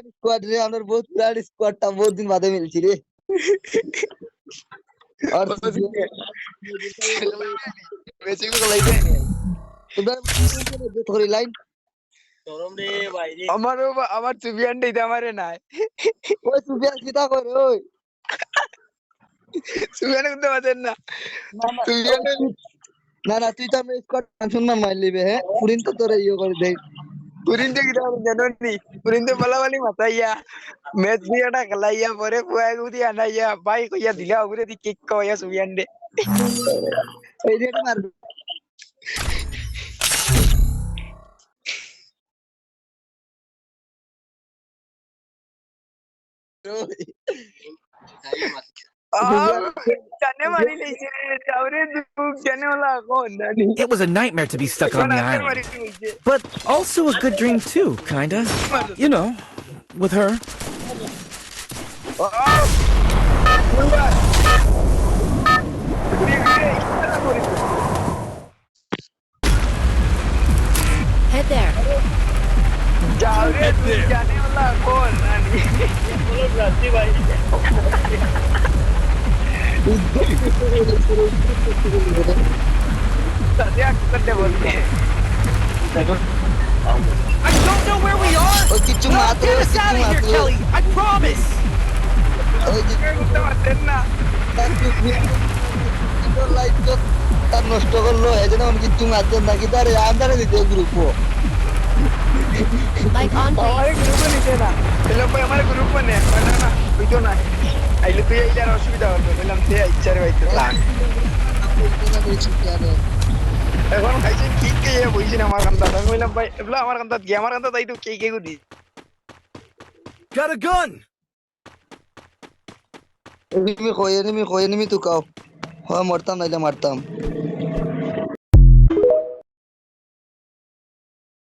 Squad रे हमर बहुत पुरानी स्क्वाड था बहुत दिन बाद मिलची रे और বেশি করে লাইতে तो थोड़ी लाइन আমার সুবিয়ান দিতে আমারে নাই ओए सुबिया सीधा कर ओए সুবিয়ান করতে পারেন না ना ना সুবিয়ান ना ना তুই তো আমি স্কোয়াড টেনশন না মার লিবে হ্যাঁ পুরিন তো তোরে ইয়ে করে দেই পুরিন্দে কি জানো নি পুরিন্দে বলাবালি মাতাইয়া ম্যাচ দিয়াটা খেলাইয়া পরে পুয়াই গুদি আনাইয়া ভাই কইয়া দিলা ওরে দি কিক কইয়া সুবিয়ান দে এই রেডি মার জানে মারি লইছে তাওরে দুক জানে ওলা কোন নানি It was a nightmare to be stuck on the island, but also a good dream too, kinda. You know, with her. Head there. তাওরে দুক জানে ওলা কোন নানি বলো রাজি ভাই সাদিয়া করতে বলতে I don't know where we are. ওই কিছু Get মাত্র us out of here, Kelly. I promise. ওই যে করতে পারতেন না লাইট তো তার নষ্ট করলো এজন্য আমি কিছু মাত্র নাকি তার আন্দারে দিতে গ্রুপ Like on আমার place. গ্রুপে নিতে না এলো ভাই আমার গ্রুপে নে না না বুঝো না আইলে তুই আইলে আর অসুবিধা হবে বললাম তে ইচ্ছারে বাইতে থাক এখন খাইছেন ঠিক কে বইছেন আমার কান্তা আমি বললাম ভাই এবলা আমার কান্তা গিয়ে আমার কান্তা তাই তো কে কে গুদি Got a gun. এনিমি কই এনিমি তুকাও হ্যাঁ মরতাম নাইলে মারতাম